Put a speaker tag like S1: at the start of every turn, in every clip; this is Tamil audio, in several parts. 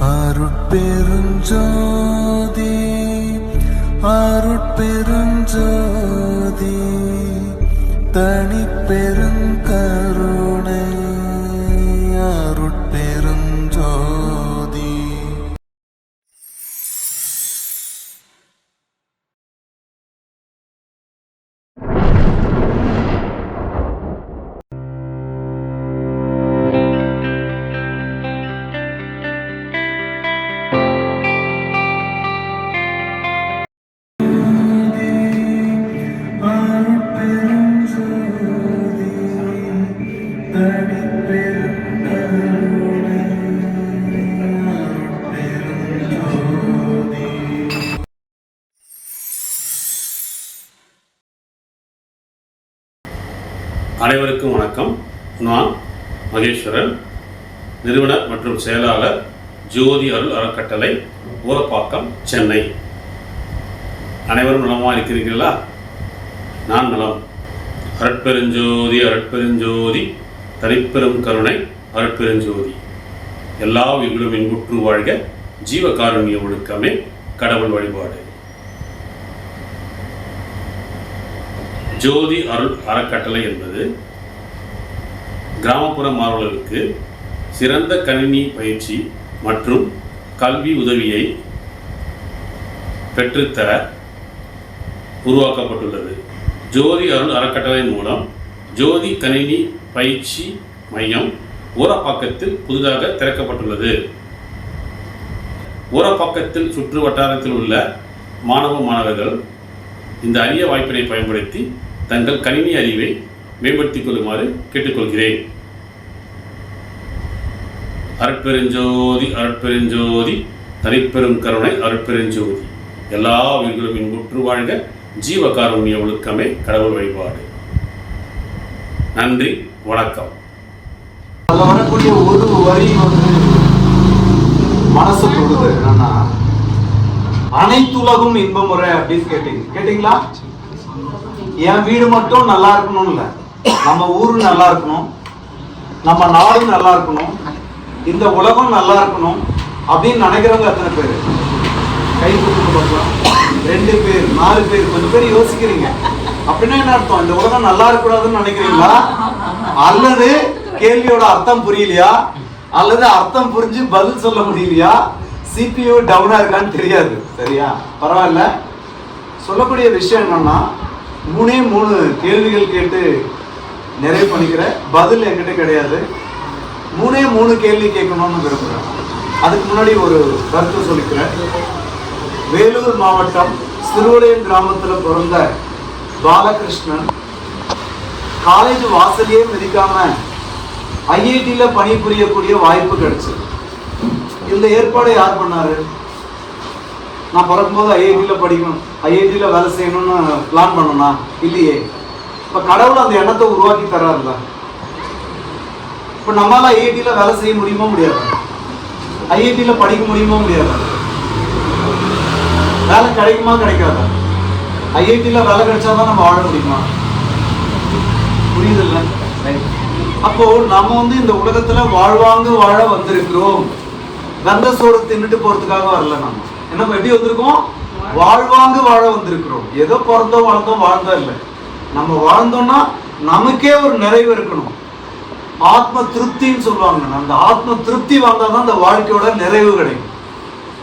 S1: அருட்பெருஞ்சோதி அருட்பெருஞ்சோதி தனிப்பெருங்கருணை அருட்பெருஞ்சோதி.
S2: அனைவருக்கும் வணக்கம். நான் மகேஸ்வரன், நிறுவனர் மற்றும் செயலாளர், ஜோதி அருள் அறக்கட்டளை, ஊரப்பாக்கம், சென்னை. அனைவரும் நலமாக இருக்கிறீர்களா? நான் நலம். அருட்பெருஞ்சோதி அருட்பெருஞ்சோதி தனிப்பெரும் கருணை அருட்பெருஞ்சோதி. எல்லா உயிர்களும் இன்புற்று வாழ்க. ஜீவகாருண்ய ஒழுக்கமே கடவுள் வழிபாடு. ஜோதி அருள் அறக்கட்டளை என்பது கிராமப்புற மாணவர்களுக்கு சிறந்த கணினி பயிற்சி மற்றும் கல்வி உதவியை பெற்றுத்தர உருவாக்கப்பட்டுள்ளது. ஜோதி அருள் அறக்கட்டளையின் மூலம் ஜோதி கணினி பயிற்சி மையம் ஊரப்பாக்கத்தில் புதிதாக திறக்கப்பட்டுள்ளது. ஊரப்பாக்கத்தில் சுற்று வட்டாரத்தில் உள்ள மாணவர்கள் இந்த அரிய வாய்ப்பினை பயன்படுத்தி தங்கள் கணினி அறிவை மேம்படுத்திக் கொள்ளுமாறு கேட்டுக்கொள்கிறேன். அருட்பெருஞ்சோதி அருட்பெருஞ்சோதி தனிப்பெரும் கருணை அருட்பெருஞ்சோதி. எல்லா உயிர்களும் இன்புற்று வாழ்க. ஜீவகாருண்ய ஒழுக்கமே கடவுள் வழிபாடு. நன்றி, வணக்கம்.
S3: வரக்கூடிய ஒரு வரி மனசு தொடுது. என்னன்னா, அனைத்துலகும் இன்பமுறை அப்படின்னு கேட்டீங்களா? என் வீடு மட்டும் நல்லா இருக்கணும் இல்ல, நம்ம ஊரு நல்லா இருக்கணும், நம்ம நாடு நல்லா இருக்கணும், இந்த உலகம் நல்லா இருக்கணும் அப்படின்னு நினைக்கிறவங்க எத்தனை பேர்? கை கொடுத்து பார்க்கலாம். 2 பேர், 4 பேர், கொஞ்சம் பேர் யோசிக்கிறீங்க. அப்படின்னா என்ன அர்த்தம்? இந்த உலகம் நல்லா இருக்கக்கூடாதுன்னு நினைக்கிறீங்களா? அல்லது கேள்வியோட அர்த்தம் புரியலையா? அல்லது அர்த்தம் புரிஞ்சு பதில் சொல்ல முடியலையா? CPU டவுனா இருக்கான்னு தெரியாது. சரியா? பரவாயில்ல. சொல்லக்கூடிய விஷயம் என்னன்னா, 3 கேள்விகள் கேட்டு நிறைவு பண்ணிக்கிற பதில் என்கிட்ட கிடையாது. 3 கேள்வி கேட்கணும்னு விரும்புகிறேன். அதுக்கு முன்னாடி ஒரு கருத்து சொல்லிக்கிறேன். வேலூர் மாவட்டம் சிறுவடையன் கிராமத்தில் பிறந்த பாலகிருஷ்ணன் காலேஜ் வாசலையே மிதிக்காம IITல பணிபுரியக்கூடிய வாய்ப்பு கிடைச்சது. இந்த ஏற்பாடு யார் பண்ணாரு? நான் பிறக்கும்போது IITல படிக்கணும், IITல வேலை செய்யணும்னு பிளான் பண்ணனா? இல்லையே. இப்ப கடவுள் அந்த எண்ணத்தை உருவாக்கி தர்றாருல. இப்ப நம்மளால IITல வேலை செய்ய முடியுமா முடியாது? IITல படிக்க முடியுமா முடியாது? வேலை கிடைக்குமா கிடைக்காதா? IITல வேலை கிடைச்சாதான் நம்ம வாழ முடியுமா? புரியுது இல்ல? அப்போ நம்ம இந்த உலகத்துல வாழ்வாங்க வாழ வந்திருக்கிறோம். வெந்த சோறு தின்னுட்டு போறதுக்காக வரல. நம்ம என்ன எப்படி வந்திருக்கோம்? வாழ்வாங்க வாழ வந்திருக்கிறோம். ஏதோ பிறந்தோம் வளர்ந்தோம் வாழ்ந்தோம் இல்லை. நம்ம வாழ்ந்தோம்னா நமக்கே ஒரு நிறைவு இருக்கணும். ஆத்ம திருப்தின்னு சொல்லுவாங்க. அந்த ஆத்ம திருப்தி வந்தாதான் அந்த வாழ்க்கையோட நிறைவு கிடைக்கும்.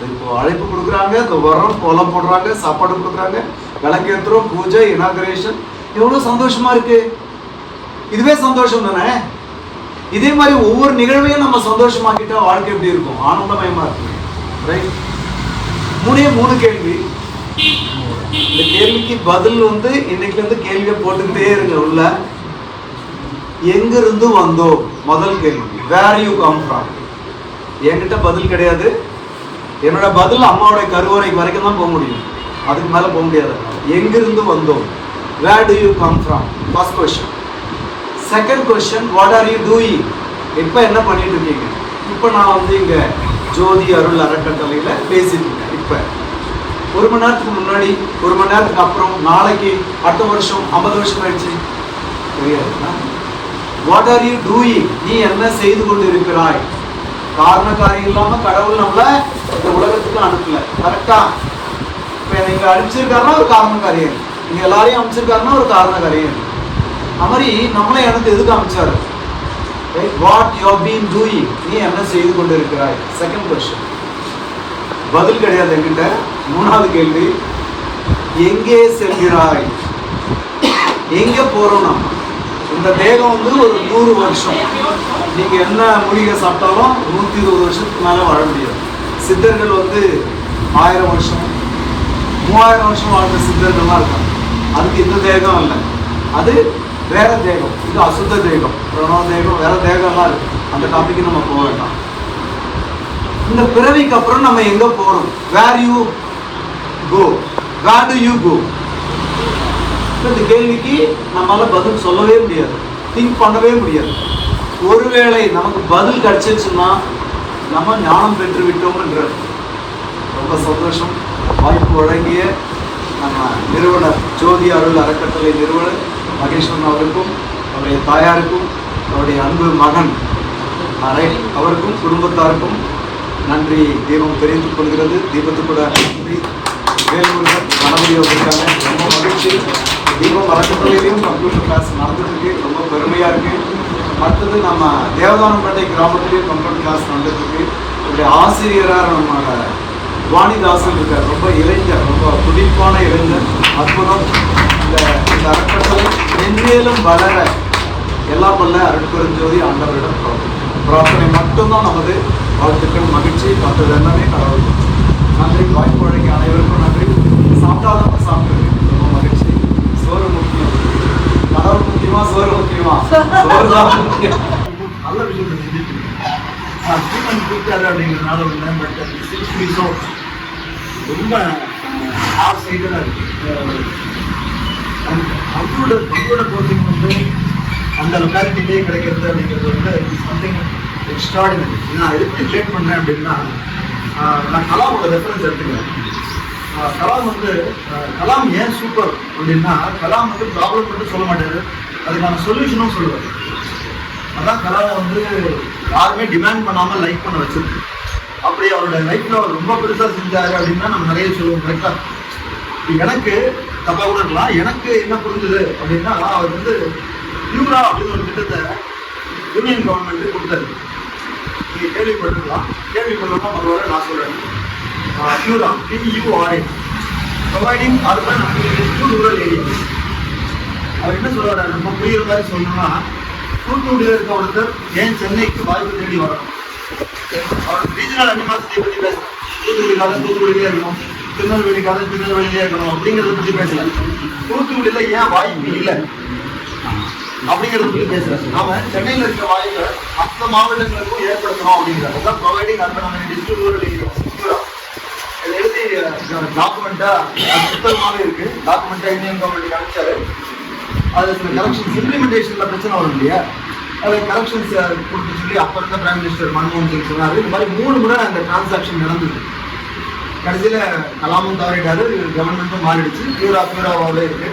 S3: இப்போ அழைப்பு கொடுக்குறாங்க, இந்த வரம் கோலம் போடுறாங்க, சாப்பாடு கொடுக்குறாங்க, விளக்கேற்றுறோம், பூஜை, இனாகரேஷன், எவ்வளவு சந்தோஷமா இருக்கு. இதுவே சந்தோஷம் தானே? இதே மாதிரி ஒவ்வொரு நிகழ்வையும் நம்ம சந்தோஷமாக்கிட்டா வாழ்க்கை எப்படி இருக்கும்? ஆனந்தமயமா இருக்கு. ரைட்? 3 கேள்வி. இந்த கேள்விக்கு பதில் இன்னைக்குல இருந்து கேள்வியை போட்டுக்கிட்டே இருங்க. உள்ள எங்கிருந்து வந்தோம்? முதல் கேள்வி, வேர் யூ கம் ஃப்ரம். என்கிட்ட பதில் கிடையாது. என்னோட பதில் அம்மாவோட கருவறை வரைக்கும் தான் போக முடியும், அதுக்கு மேல போக முடியாது. எங்கிருந்து வந்தோம்? Where do you come from? First question. Second question, what are you doing? இப்போ என்ன பண்ணிட்டு இருக்கீங்க? இப்போ நான் இங்க ஜோதி அருள் அறக்கட்டளையில பேசிட்டு இருக்கேன். இப்போ 1 மணி நேரத்துக்கு முன்னாடி, 1 மணி நேரத்துக்கு அப்புறம், நாளைக்கு, அடுத்த வருஷம், 50 வருஷம் ஆயிடுச்சு, தெரியாது. What are you doing? நீ என்ன செய்து கொண்டு இருக்கிறாய்? காரணக்காரியம் இல்லாம கடவுள் நம்மள இந்த உலகத்துக்கு அனுப்பல. கரெக்டா? இப்ப நீங்க அனுப்பிச்சிருக்காருன்னா ஒரு காரணக்காரியம், நீங்க எல்லாரையும் அமைச்சிருக்காருன்னா ஒரு காரணக்காரியம். அது மாதிரி நம்மளே எனக்கு எதுக்கு அமைச்சாரு? What you have been doing, நீ என்ன செய்து கொண்டு இருக்கிறாய்? Second question. பதில் கிடையாது என்கிட்ட. மூணாவது கேள்வி, எங்கே செல்கிறாய்? எங்க போறோம்? நம்ம இந்த தேகம் வந்து ஒரு 100 வருஷம், நீங்க என்ன மூலிகை சாப்பிட்டாலும் 120 வருஷத்துக்கு மேல வாழ முடியாது. சித்தர்கள் வந்து 1000 வருஷம் 3000 வருஷம் வாழ்ந்த சித்தர்கள்லாம் இருக்காங்க. அதுக்கு இந்த தேகம் இல்லை, அது வேற தேகம். இது அசுத்த தேகம், பிரணவ தேகம், வேற தேகம்லாம் இருக்கு. அந்த டாபிக் நம்ம போக வேண்டாம். இந்த பிறவிக்கு அப்புறம் நம்ம எங்க போறோம்? Where you go, where do you go? இந்த கேள்விக்கு நம்மளால பதில் சொல்லவே முடியாது, திங்க் பண்ணவே முடியாது. ஒருவேளை நமக்கு பதில் கிடைச்சிருச்சுன்னா நம்ம ஞானம் பெற்று விட்டோம் என்ற ரொம்ப சந்தோஷம். வாய்ப்பு வழங்கிய நம்ம நிறுவனர் ஜோதி அருள் அறக்கட்டளை நிறுவனர் மகேஸ்வரன் அவருக்கும், அவருடைய தாயாருக்கும், அவருடைய அன்பு மகன் அவருக்கும் குடும்பத்தாருக்கும் நன்றி தீபம் தெரிவித்துக் கொள்கிறது. தீபத்துக்கூட வேல்முருகன் கணபதி அவர்களுக்காக ரொம்ப மகிழ்ச்சி. தீபம் அறக்கட்டளையிலையும் கம்ப்யூட்டர் கிளாஸ் நடந்துருக்கு, ரொம்ப பெருமையாக இருக்குது. அடுத்தது நம்ம தேவதானப்பேட்டை கிராமத்திலையும் கம்ப்யூட்டர் கிளாஸ் நடந்துருக்கு. இவருடைய ஆசிரியராக நம்ம வாணிதாசன் இருக்கார், ரொம்ப இளைஞர், ரொம்ப துடிப்பான இளைஞர், அற்புதம். இந்த அறக்கட்டளை மென்மேலும் வளர எல்லாம் வல்ல அருட்பெருஞ்சோதி ஆண்டவரிடம் பிரார்த்தனை மட்டும்தான் நமது வாழ்த்துக்கள். மகிழ்ச்சி, மற்றது எல்லாமே கடவுள். நன்றி. வாய்ப்பு வழங்கிய அனைவருக்கும் நன்றி. சாப்பிட்டாதான் சாப்பிட்டு ரொம்ப மகிழ்ச்சி. சோறு முக்கியம், கடவுள் முக்கியமா சோறு முக்கியமா? சோறு தான் முக்கியம். நல்ல விஷயத்தை செஞ்சுட்டு ஸ்ரீமன் கூப்பிட்டாரு அப்படிங்கிறதுனால ஒன்று, பட் ரொம்ப ஆசைகளாக இருக்கு. கம்ப்யூட்டர் கோச்சிங் வந்து அந்த லொக்காலிட்டிலே கிடைக்கிறது அப்படிங்கிறது வந்து சம்திங் எக்ஸ்ட்ராடினரி. நான் எதுக்கு ரிலேட் பண்ணுறேன் அப்படின்னா, நான் கலாமோட ரெஃபரன்ஸ் எடுத்துக்கிறேன். கலாம் வந்து கலாம் ஏன் சூப்பர் அப்படின்னா, கலாம் வந்து ப்ராப்ளம் மட்டும் சொல்ல மாட்டாரு, அதுக்கான சொல்யூஷனும் சொல்லுவார். அதான் கலாமை வந்து யாருமே டிமாண்ட் பண்ணாமல் லைக் பண்ண வச்சிருக்கு. அப்படி அவரோட லைஃப்பில் அவர் ரொம்ப பெருசாக செஞ்சாரு அப்படின்னா நம்ம நிறைய சொல்லுவோம். கரெக்டாக எனக்கு தப்பாக கூட இருக்கலாம். எனக்கு என்ன புரிஞ்சுது அப்படின்னா, அவர் வந்து பியூரா அப்படின்னு ஒரு திட்டத்தை யூனியன் கவர்மெண்ட்டு கொடுத்தாரு. நீங்கள் கேள்விப்பட்டிருக்கலாம், கேள்விப்படலாம். மறுவார நான் சொல்கிறேன். PURA, PURA, providing urban amenities to rural areas. அவர் என்ன சொல்கிறாரு, நம்ம புரியுற மாதிரி சொல்லணும்னா, தூத்துக்குடியில் இருக்க ஒருத்தர் ஏன் சென்னைக்கு வாய்ப்பு தேடி வரணும்? அவர் ரீஜனல் அனிமாசிட்டியை பற்றி பேசுகிறேன். தூத்துக்குடிக்காரன் தூத்துக்குடியிலே இருக்கணும், திருநெல்வேலிக்காரன் திருநெல்வேலியிலே இருக்கணும் அப்படிங்கிறத பற்றி பேசல. தூத்துக்குடியில் ஏன் வாய்ப்பு இல்லை அப்படிங்கிறத பற்றி பேசுகிறேன். நாம சென்னையில் இருக்க வாய்ப்பை மற்ற மாவட்டங்களுக்கும் ஏற்படுத்தணும் அப்படிங்கிறது தான் providing urban amenities to rural areas. இதை எழுதி டாக்குமெண்ட்டாக புத்தகமாகவே இருக்குது. டாக்குமெண்ட்டாக இந்தியன் கவர்மெண்ட்டுக்கு அனுப்பிச்சாரு. அது சில கரெக்ஷன்ஸ் இம்ப்ளிமெண்டேஷனில் பிரச்சனை வரும் இல்லையா, அது கரெக்ஷன்ஸ் கொடுத்து சொல்லி அப்போ இருந்த பிரைம் மினிஸ்டர் மன்மோகன் சிங் சொன்னார். இந்த மாதிரி 3 முறை அந்த டிரான்சாக்ஷன் நடந்தது. கடைசியில் கலாமும் தவறிட்டாரு, கவர்மெண்ட்டும் மாறிடுச்சு, பியூராவே இருக்கு.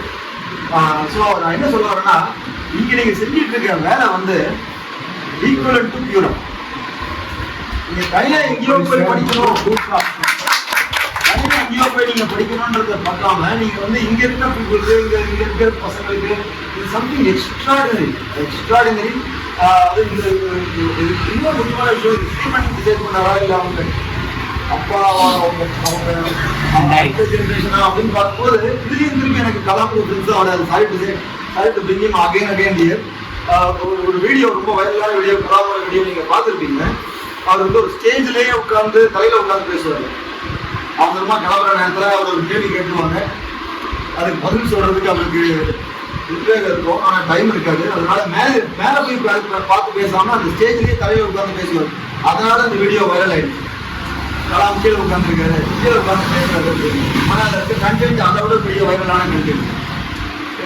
S3: ஸோ நான் என்ன சொல்ல வரேன்னா, இங்கே நீங்கள் செஞ்சுட்டு இருக்க வேலை வந்து ஈக்குவல் டு பியூரா. நீங்கள் கையில் எங்கேயோ போய் படிக்கணும், எங்கேயோ போய் நீங்கள் படிக்கணுன்றதை பார்க்காம நீங்கள் வந்து இங்கே இருக்கிற பீப்புளுக்கு, இங்கே இருக்கிற பசங்களுக்கு இது சம்திங் எக்ஸ்ட்ராடினரி. அது இன்னொரு முக்கியமான விஷயம், ஸ்ரீமன் டிசைட் பண்ணாரா இல்லை அவங்க அப்பா அவங்க அடுத்த ஜென்ரேஷனா அப்படின்னு பார்க்கும்போது இதுலேயும் திரும்பி எனக்கு கலாமுக்கு ஃப்ரெண்ட்ஸாக வராது. Sorry to bring him again dear. ஒரு வீடியோ, ரொம்ப வைரலான வீடியோ, கலாமோட வீடியோ நீங்கள் பார்த்துருப்பீங்க. அவர் வந்து ஒரு ஸ்டேஜ்லேயே உட்காந்து தலையில் உட்காந்து பேசுவார். அவசரமாக கிளம்புற நேரத்தில் அவர் ஒரு கேள்வி கேட்டுருவாங்க, அதுக்கு பதில் சொல்கிறதுக்கு அவருக்கு உத்வேகம் இருக்கும், ஆனால் டைம் இருக்காது. அதனால மேலே போய் பார்த்து பேசாமல் அந்த ஸ்டேஜ்லேயே தலையில் உட்காந்து பேசுவார். அதனால அந்த வீடியோ வைரல் ஆகிடுச்சு. கலாம் கீழே உட்காந்துருக்காரு, கீழே உட்காந்து பேசுறாரு. ஆனால் அதற்கு கண்டென்ட் அதை விட பெரிய வைரலான கண்டென்ட்.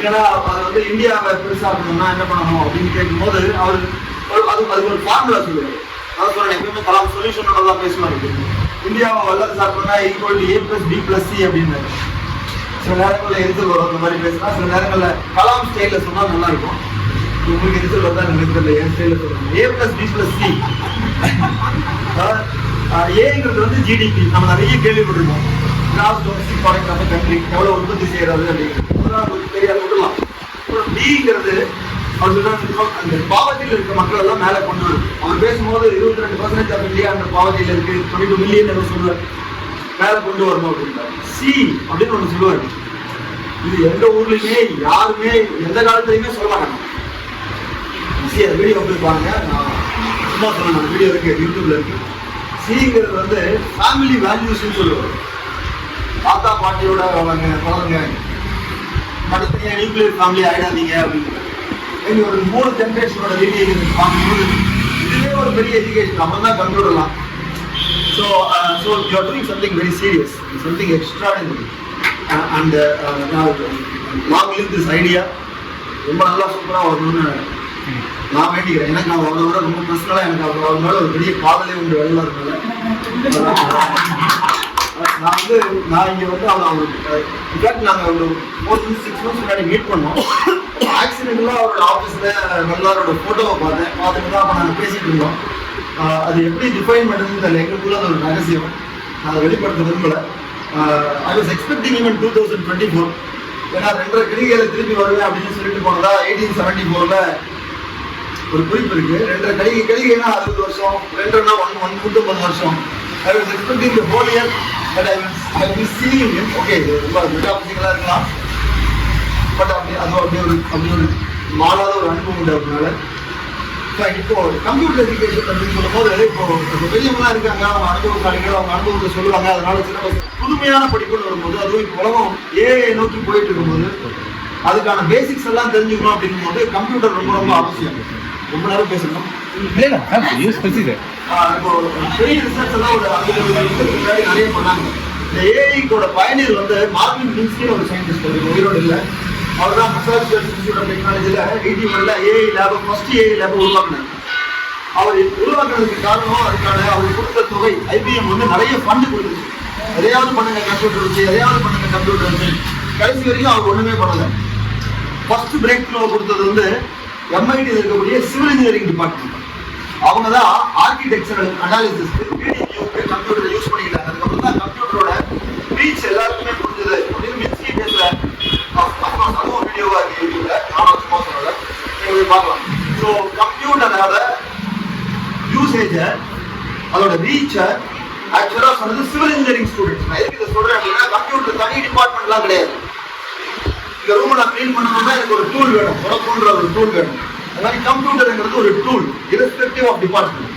S3: ஏன்னா அது வந்து இந்தியாவை பெருசாகணும்னா என்ன பண்ணணும் அப்படின்னு கேட்கும்போது அவர் அதுக்கு ஒரு ஃபார்முலா சொல்லுவார். அதை சொல்கிறேன், எப்பவுமே கலாம் சொல்யூஷனோட தான் பேசுவார். இந்தியாவை வல்லரசு சாப்பிட்டோம்னா ஈக்குவல் டு A+B+C அப்படின்னாரு. சில நேரங்களில் எரிச்சல் வரும் அந்த மாதிரி பேசினா, சில நேரங்களில் கலாம் ஸ்டைலில் சொன்னால் நல்லா இருக்கும். உங்களுக்கு எது சொல்றதா எனக்கு தெரியல, என் ஸ்டைல சொல்றேன். A plus B plus C. ஏங்கிறது வந்து ஜிடிபி, நம்ம நிறைய கேள்விப்பட்டிருக்கோம். Gross domestic product of country, எவ்வளவு உற்பத்தி செய்யறது அப்படிங்கிறது பெரிய விடலாம். அப்புறம் டிங்கிறது அவர் சொல்றாங்க, அந்த பாவத்தில் இருக்க மக்கள் எல்லாம் மேலே கொண்டு வரும். அவர் பேசும்போது 22% ஆஃப் இந்தியா அந்த பாவத்தில் இருக்கு, 22 மில்லியன் சொல்லுவார், மேலே கொண்டு வரணும் அப்படின்றாரு. சி அப்படின்னு ஒன்று சொல்லுவார். இது எந்த ஊர்லயுமே யாருமே எந்த காலத்துலயுமே சொல்ல மாட்டாங்க. வீடியோ போய் பாருங்க, நான் சும்மா சொன்னேன், வீடியோ இருக்கு, யூடியூப்ல இருக்கு. சிங்கிறது வந்து ஃபேமிலி வேல்யூஸ்ன்னு சொல்லுவார். தாத்தா பாட்டியோட வளருங்க, அடுத்த நியூக்ளியர் ஃபேமிலி ஆயிடாதீங்க அப்படின்னு. எங்க ஒரு 3 ஜென்ரேஷனோட லீனியேஜ் பார்க்கும்போது இதுவே ஒரு பெரிய எஜுகேஷன், நம்ம தான் கண்டுவிடலாம். So you are doing something very serious, something extraordinary. And long live this idea. ரொம்ப நல்லா சூப்பராக வரணும்னு நான் வேண்டிக்கிறேன். எனக்கு நான் அவரோட ரொம்ப பர்சனலாக எனக்கு அவர் மேலே ஒரு பெரிய காதலே உண்டு வெளில. நான் இங்கே வந்து இன்ஃபேக்ட் நாங்கள் ஒரு 4-6 months முன்னாடி மீட் பண்ணோம். ஆக்சிடென்ட்லாம் அவரோட ஆஃபீஸில் வெள்ளாரோட ஃபோட்டோவை பார்த்துட்டு தான் அப்போ நாங்கள் பேசிகிட்டு இருந்தோம். அது எப்படி டிஃபைன் பண்ணுறதுன்னு தெரியல, எங்களுக்குள்ள அது ஒரு ரகசியம், நான் அதை வெளிப்படுத்த விரும்பலை. ஐ வாஸ் எக்ஸ்பெக்டிங் ஈவன் 2024, ஏன்னா 2.5 கடிகையில் திருப்பி வருவேன் அப்படின்னு சொல்லிட்டு போனதா 1874 ஒரு குறிப்பு இருக்கு. 2.5 கடிகைனா 60 வருஷம், 2னா 150 வருஷம். I was expecting the whole year that I will be seeing him. Okay, ரொம்ப மெட்டாபிசிக்கலாக இருக்கலாம், பட் அப்படி ஒரு மாறாத ஒரு அனுபவம் உண்டு. அதனால இப்போ கம்ப்யூட்டர் எஜுகேஷன் அப்படின்னு சொல்லும்போது இப்போ பெரியவங்களாம் இருக்காங்க, அவங்க அனுபவசாலிகள், அவங்க அனுபவத்தை சொல்லுவாங்க. அதனால சின்ன புதுமையான படிப்புன்னு வரும்போது, அதுவும் இப்போ உலகம் ஏஐ நோக்கி போயிட்டு இருக்கும்போது அதுக்கான பேசிக்ஸ் எல்லாம் தெரிஞ்சுக்கணும் அப்படிங்கும்போது கம்ப்யூட்டர் ரொம்ப ரொம்ப அவசியம். ரொம்ப நேரம் பேசணும். இப்போ பெரிய ரிசர்ச் எல்லாம் ஒரு 50 வருஷத்துக்கு முன்னாடி நிறைய பண்ணாங்க. இந்த ஏஐக்கோட பயனர் வந்து மார்வின் மின்ஸ்கின்னு ஒரு சயின்டிஸ்ட், உயிரோடு இல்லை, அவர் தான் மசாச்சுசெட்ஸ் இன்ஸ்டிடியூட் ஆஃப் டெக்னாலஜியில் 81ல் AI lab, first AI lab உருவாக்குனார். அவர் உருவாக்குறதுக்கு காரணம் அதுக்கான அவர் கொடுத்த தொகை. ஐபிஎம் வந்து நிறைய ஃபண்டு கொடுத்துச்சு, எதையாவது பண்ணுங்க கம்ப்யூட்டர் வச்சு, எதையாவது பண்ணுங்க கம்ப்யூட்டர் வச்சு. கடைசி வரைக்கும் அவர் ஒன்றுமே பண்ணலை. ஃபர்ஸ்ட் பிரேக் த்ரூ கொடுத்தது வந்து எம்ஐடியில் இருக்கக்கூடிய சிவில் இன்ஜினியரிங் டிபார்ட்மெண்ட். அவங்க தான் ஆர்கிடெக்சரல் அனாலிசிஸ்க்கு கம்ப்யூட்டரை யூஸ் பண்ணிக்கிட்டாங்க. அதுக்கப்புறம் தான் கம்ப்யூட்டரோட ரீச் எல்லாருக்குமே புரிஞ்சது அப்படின்னு மின்ஸ்கி பேசுகிறேன். அதுவும் வீடியோவாக இருக்கு யூடியூப்ல, நானும் சும்மா சொல்லலை, நீங்கள் பார்க்கலாம். ஸோ கம்ப்யூட்டரோட யூசேஜை, அதோட ரீச்சை ஆக்சுவலாக சொன்னது சிவில் இன்ஜினியரிங் ஸ்டூடெண்ட்ஸ். நான் எதுக்கு இதை சொல்கிறேன் அப்படின்னா, கம்ப்யூட்டர் தனி டிபார்ட்மெண்ட்லாம் கிடையாது. இந்த ரூமை நான் க்ளீன் பண்ணணும்னா எனக்கு ஒரு டூல் வேணும், உடம்புன்ற ஒரு டூல் வேணும். அது மாதிரி கம்ப்யூட்டருங்கிறது ஒரு tool, irrespective of department.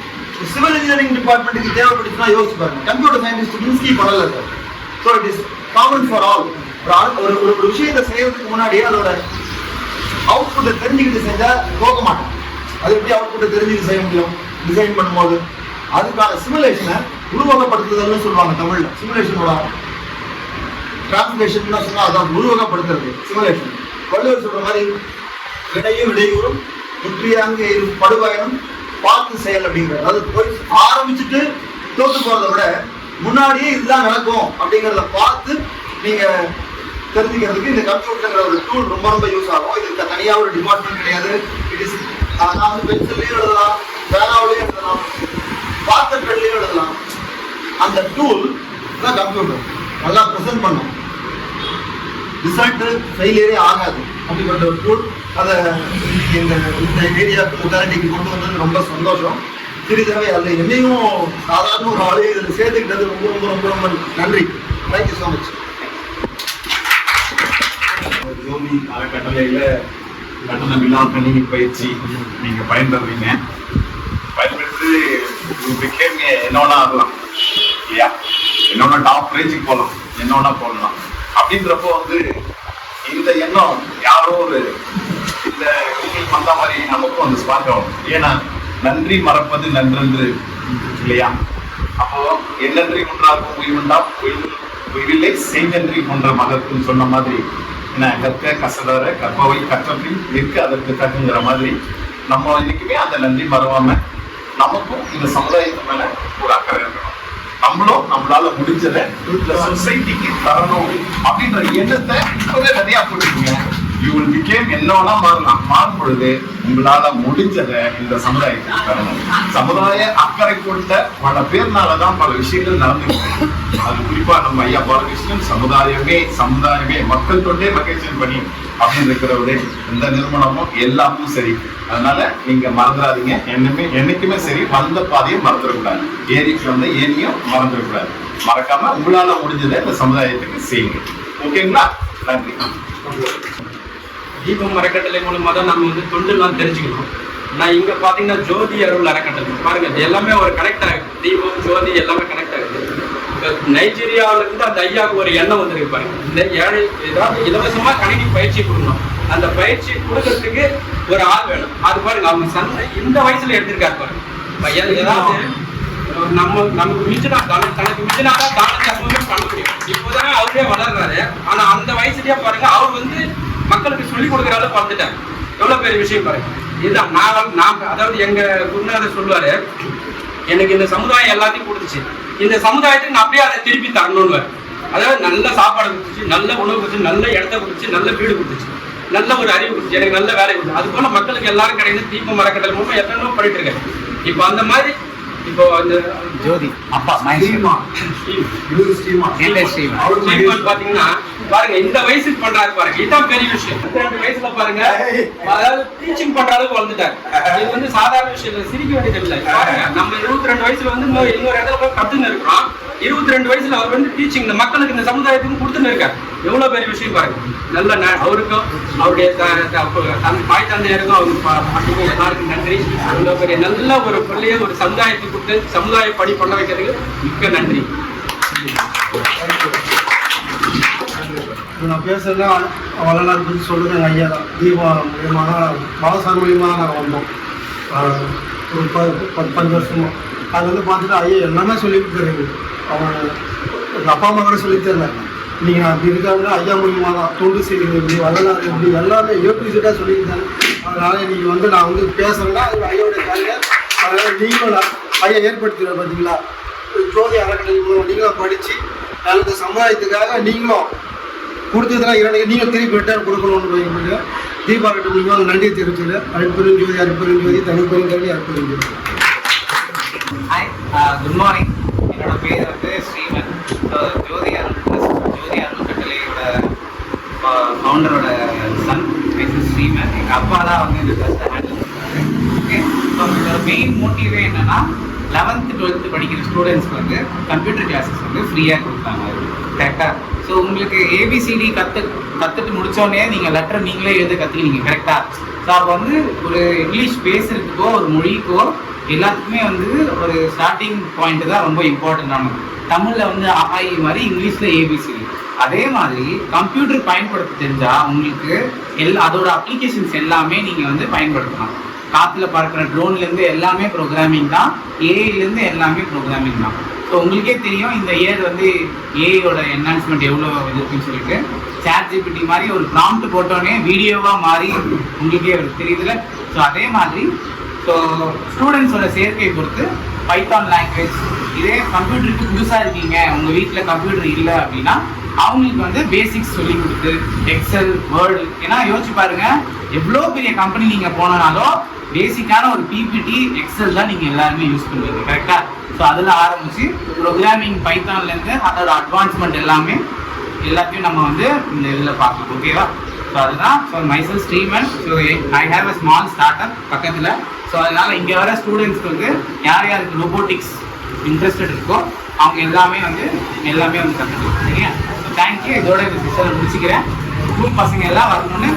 S3: Civil engineering டிபார்ட்மெண்ட்டுக்கு தேவைப்படுச்சுன்னா யோசிச்சு பாருங்க. கம்ப்யூட்டர் சயின்டிஸ்ட் மின்ஸ்கி பண்ணல sir. So it is common for all. ஒரு விஷயத்தை செய்யறதுக்கு முன்னாடி அதோட அவுட்புட்டை தெரிஞ்சுக்கிட்டு செஞ்சால் போக மாட்டோம். அது எப்படி அவுட்புட்டை தெரிஞ்சுக்கிட்டு செய்ய முடியும்? டிசைன் பண்ணும்போது அதுக்கான சிமுலேஷனை உருவகப்படுத்துதல்னு சொல்லுவாங்க தமிழ்ல. சிமுலேஷனோட டிரான்ஸ்லேஷன் சொன்னா அதான் உருவகப்படுத்துறது, சிமுலேஷன். வள்ளுவர் சொல்ற மாதிரி விடையும் இடையூறும் முற்றியாங்க படுவாயனும் பார்த்து செயல் அப்படிங்கிறது. அது போய் ஆரம்பிச்சுட்டு தோத்து போறதை விட முன்னாடியே இதுதான் நடக்கும் அப்படிங்கிறத பார்த்து நீங்க தெரிஞ்சுக்கிறதுக்கு இந்த கம்ப்யூட்டருங்கிற ஒரு டூல் ரொம்ப ரொம்ப யூஸ் ஆகும். இதுக்கு தனியாக ஒரு டிபார்ட்மெண்ட் கிடையாது. இட் இஸ் நான் வந்து பென்சில்லையும் எழுதலாம், பேனாவிலையும் எழுதலாம், பாத்திரங்கள்லையும் எழுதலாம். அந்த டூல் தான் கம்ப்யூட்டர் நல்லா ப்ரெசென்ட் பண்ணும். ரிசல்ட் ஃபெயிலியரே ஆகாது அப்படிப்பட்ட ஒரு டூல். அதை இந்த ஏரியாவுக்கு முத்தாரிட்டிக்கு கொண்டு வந்தது ரொம்ப சந்தோஷம். சிறிதளவே அதில் என்னையும் சாதாரண ஒரு ஆளு இதில் சேர்த்துக்கிட்டது ரொம்ப ரொம்ப ரொம்ப ரொம்ப நன்றி. Thank you so much.
S4: ஜோதி அறக்கட்டளையில் கட்டணமில்லா கணினி பயிற்சி நீங்கள் பயன்படுறீங்க. பயன்படுத்தி என்னோட ஆகலாம் இல்லையா, என்னோட டாப் ரேஞ்சுக்கு போகலாம், என்னோட போடலாம் அப்படின்றப்போ வந்து இந்த எண்ணம் யாரோ ஒரு இந்த உங்களுக்கு வந்த மாதிரி நமக்கும் வந்து ஸ்பார்க் ஆகும். ஏன்னா நன்றி மறப்பது நன்றென்று இல்லையா. அப்போ என் நன்றி ஒன்றாகும் உயிர்வண்டாம் உயிரில்லை செய் நன்றி போன்ற மகத்துன்னு சொன்ன மாதிரி என்ன, கற்க கசடர கற்பவை கற்றபின் நிற்க அதற்கு தகுங்கிற மாதிரி நம்ம இன்னைக்குமே அந்த நன்றி மறவாம நமக்கும் இந்த சமுதாயத்து மேல ஒரு அக்கறை இருக்கணும். நம்மளும் நம்மளால முடிஞ்சதை சொசைட்டிக்கு தரணும் அப்படின்ற எண்ணத்தை இப்பவே நிறையா போட்டுருக்கீங்க. யூ வில் பிகேம் என்னவெல்லாம் மாறலாம். மாறும் பொழுது உங்களால முடிஞ்சதை இந்த சமுதாயத்துக்கு தரணும். சமுதாய அக்கறை கொண்ட பல பேர்னாலதான் பல விஷயங்கள் நடந்துருக்கு. அது குறிப்பா நம்ம ஐயா பாலகிருஷ்ணன் சமுதாயமே மக்கள் தொண்டே மகேசன் பணி அப்படின்னு இருக்கிறவரு எந்த நிறுவனமும் எல்லாமும் சரி. அதனால நீங்க மறந்துடாதீங்க. என்னைக்குமே சரி, வந்த பாதையை மறந்துடக்கூடாது. ஏரிக்கு வந்த ஏனியும் மறந்துடக்கூடாது. மறக்காம உங்களால முடிஞ்சதை இந்த சமுதாயத்துக்கு செய்யுங்க. ஓகேங்களா? நன்றி.
S5: தீபம் அறக்கட்டளை மூலமா தான் நம்ம வந்து தொண்டுலாம் தெரிஞ்சுக்கணும். நான் இங்க பாத்தீங்கன்னா ஜோதி அருள் அறக்கட்டளை பாருங்க, இது எல்லாமே ஒரு கனெக்ட் ஆகுது. தீபம் ஜோதி எல்லாமே கனெக்ட் ஆகுது. நைஜீரியாவில இருந்து அந்த ஐயாவுக்கு ஒரு எண்ணம் வந்திருக்கு பாருங்க. இந்த ஏழை ஏதாவது இலவசமா கணினி பயிற்சி கொடுக்கணும். அந்த பயிற்சி கொடுக்கறதுக்கு ஒரு ஆள் வேணும். அது பாருங்க, அவங்க சந்தை இந்த வயசுல எடுத்திருக்காரு பாருங்க. ஏதாவது நமக்கு மிஞ்சினா தனக்கு மிஞ்சினாதான் தானத்தை எப்பவுமே பண்ண முடியும். இப்போதானே அவரே வளர்றாரு. ஆனா அந்த வயசுலயே பாருங்க, அவர் வந்து மக்களுக்கு சொல்லிக் கொடுக்குற அளவுக்கு வந்துட்டாங்க. எவ்வளவு பெரிய விஷயம் பாருங்க. இதுதான் நான் அதாவது எங்க குருநாதர் சொல்லுவாரு, எனக்கு இந்த சமுதாயம் எல்லாத்தையும் கொடுத்துச்சு, இந்த சமுதாயத்துக்கு நான் அப்படியே அதை திருப்பி தரணும்னு. அதாவது நல்ல சாப்பாடு கொடுத்துச்சு, நல்ல உணவு கொடுத்துச்சு, நல்ல இடத்த கொடுத்துச்சு, நல்ல வீடு கொடுத்துச்சு, நல்ல ஒரு அறிவு கொடுத்துச்சு, எனக்கு நல்ல வேலை கொடுத்துச்சு. அது போல மக்களுக்கு எல்லாரும் கிடையாது. தீபம் அறக்கட்டளை மூலமா எத்தனோ பண்ணிட்டு இருக்கேன். இப்போ அந்த மாதிரி இப்போ அந்த
S6: ஜோதி அப்பா
S5: பாத்தீங்கன்னா பாருங்க, இந்த வயசுக்கு பண்றாரு பாருங்க. இதுதான் பெரிய விஷயம். 22 வயசுல பாருங்க, அதாவது டீச்சிங் பண்ற அளவுக்கு வந்துட்டாரு. இது வந்து சாதாரண விஷயம் இல்லை, சிரிக்க வேண்டியது இல்லை. பாருங்க, நம்ம 22 வயசுல வந்து இன்னொரு இடத்துல போய் கத்துன்னு இருக்கிறோம். 22 வயசுல அவர் வந்து டீச்சிங் இந்த மக்களுக்கு இந்த சமுதாயத்துக்கு கொடுத்துன்னு இருக்காரு. எவ்வளவு பெரிய விஷயம் பாருங்க. நல்ல அவருக்கும் அவருடைய தாய் தந்தையருக்கும் அவருக்கு எல்லாருக்கும் நன்றி. இவ்வளவு பெரிய நல்ல ஒரு பிள்ளைய ஒரு சமுதாயத்துக்கு கொடுத்து சமுதாய பணி பண்ண வைக்கிறதுக்கு மிக்க நன்றி.
S7: நான் பேசுறதுல வரலாறு பற்றி சொல்லுறேன். ஐயா தான் தீபா மூலியமாக பாலசார் மூலியமாக நாங்கள் வந்தோம் ஒரு 15 வருஷமா. அது வந்து பார்த்துட்டு ஐயா எல்லாமே சொல்லி கொடுத்துருக்கு. அவன் எங்கள் அப்பா அம்மா கூட சொல்லி தரல. நீங்கள் அப்படி இருக்காங்க, ஐயா மூலியமாக தான் தொண்டு செய்யுங்க, இப்படி வரலாறு இப்படி எல்லாமே ஏபிசிட்டாக சொல்லியிருந்தாங்க. அதனால் நீங்கள் வந்து நான் வந்து பேசுகிறேன்னா அது ஐயாவுடைய காலையில். அதனால் நீங்களும் ஐயா ஏற்படுத்திடுற பார்த்தீங்களா, ஜோதி அறக்கட்டளை மூலம் நீங்களும் படித்து அந்த சமுதாயத்துக்காக நீங்களும் கொடுத்ததுலாம் நீங்கள் திருப்பி ரிட்டர்ன் கொடுக்கணும்னு போய் தீபாவளி மூலியமாக நன்றி தெரிவிச்சது. அருட்பெரும் ஜோதி தனிப்பெரும் கல்வி அருட்பெரும் ஜோதி.
S6: Hi, good morning. என்னோட பேர் வந்து ஸ்ரீமன். ஜோதி அருட்கட்டளையோட ஃபவுண்டரோட சன் மிஸ்ஸஸ் ஸ்ரீமன். எங்கள் அப்பா தான் வந்து இந்த ட்ரஸ்ட்டை ஹேண்டில் பண்ணுறாரு. ஓகே, ஸோ இதோட மெயின் மோட்டிவே என்னன்னா 11th 12th படிக்கிற ஸ்டூடெண்ட்ஸ்க்கு வந்து கம்ப்யூட்டர் கிளாஸஸ் வந்து ஃப்ரீயாக கொடுத்தாங்க. கரெக்டாக? ஸோ உங்களுக்கு ஏபிசிடி கற்றுட்டு முடித்தோடனே நீங்கள் லெட்டர் நீங்களே எழுத கற்றுக்கிங்க. கரெக்டாக? ஸோ அப்போ வந்து ஒரு இங்கிலீஷ் பேசுகிறதுக்கோ ஒரு மொழிக்கோ எல்லாத்துக்குமே வந்து ஒரு ஸ்டார்டிங் பாயிண்ட் தான் ரொம்ப இம்பார்ட்டண்ட்டானது. தமிழில் வந்து ஆஇ மாதிரி இங்கிலீஷில் ஏபிசிடி. அதே மாதிரி கம்ப்யூட்டர் பயன்படுத்த தெரிஞ்சால் உங்களுக்கு அதோட அப்ளிகேஷன்ஸ் எல்லாமே நீங்கள் வந்து பயன்படுத்தலாம். காற்றுல பறக்கிற ட்ரோன்லேருந்து எல்லாமே ப்ரோக்ராமிங் தான், ஏஐலேருந்து எல்லாமே ப்ரோக்ராமிங் தான். ஸோ உங்களுக்கே தெரியும் இந்த இயர் வந்து ஏஐயோட என்ஹான்ஸ்மெண்ட் எவ்வளோ இருக்குன்னு சொல்லிட்டு. ChatGPT மாதிரி ஒரு ப்ராம்ப்ட் போட்டோன்னே வீடியோவாக மாறி உங்களுக்கே தெரியுதுல. ஸோ அதே மாதிரி ஸோ ஸ்டூடெண்ட்ஸோட சேர்க்கையை பொறுத்து பைத்தான் லாங்குவேஜ், இதே கம்ப்யூட்டருக்கு புதுசாக இருக்கீங்க, உங்கள் வீட்டில் கம்ப்யூட்டர் இல்லை அப்படின்னா அவங்களுக்கு வந்து பேசிக்ஸ் சொல்லி கொடுத்து எக்ஸல், வேர்டு. ஏன்னா யோசிச்சு பாருங்க, எவ்வளோ பெரிய கம்பெனி நீங்கள் போனாலும் பேசிக்கான ஒரு பிபிடி, எக்ஸல் தான் நீங்கள் எல்லாருமே யூஸ் பண்ணுவீங்க. கரெக்டாக? ஸோ அதில் ஆரம்பித்து ப்ரோக்ராமிங் பைத்தான்லேருந்து அதோட அட்வான்ஸ்மெண்ட் எல்லாத்தையும் நம்ம வந்து இந்த இதில் பார்க்கலாம். ஓகேவா? ஸோ அதுதான். So myself Sriman. So I have a small start up பக்கத்தில். ஸோ அதனால் இங்கே வர ஸ்டூடெண்ட்ஸ்க்கு வந்து யார் யாருக்கு ரோபோட்டிக்ஸ் இன்ட்ரெஸ்டட் இருக்கோ அவங்க எல்லாமே வந்து கற்றுக்கலாம். சரியா? So thank you. இதோட இந்த செஷனை முடிச்சுக்கிறேன். ஸ்கூல் பசங்க எல்லாம் வரணும்னு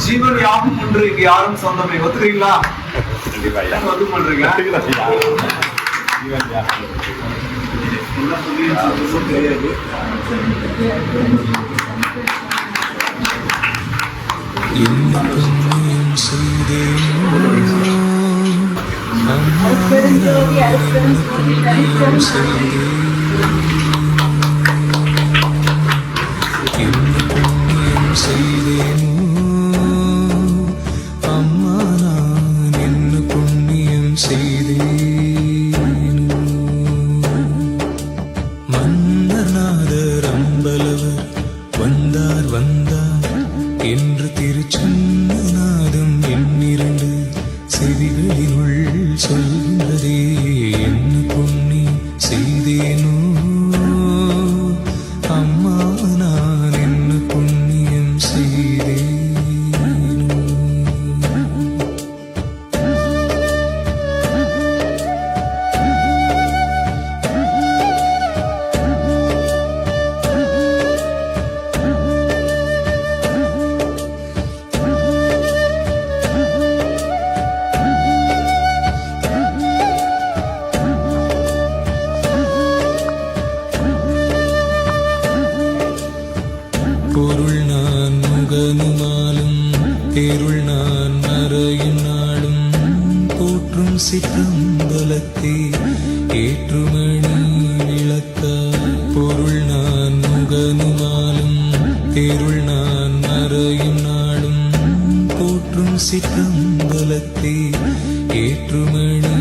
S3: ஜீவன் யாவும் ஒன்று, இங்க யாரும் சொந்தமே. ஒத்துக்கிறீங்களா? ஒத்து பண்றீங்க.
S1: மன்னனா
S8: செவிகளினுள் சொல்கின்றதே என்ன புண்ணியம் செய்தேனோ அம்மா நான் என்ன புண்ணியம் செய்தேனோ. பொருள் நான் முகனுமாலும் பேருள் நான் மறையும் நாளும் போற்றும் சிற்றம்பலத்தே ஏற்றுமணி விளக்காய். பொருள் நான் முகனுமாலும் பேருள் நான் மறையும் நாளும் போற்றும் சிற்றம்பலத்தே ஏற்றுமணி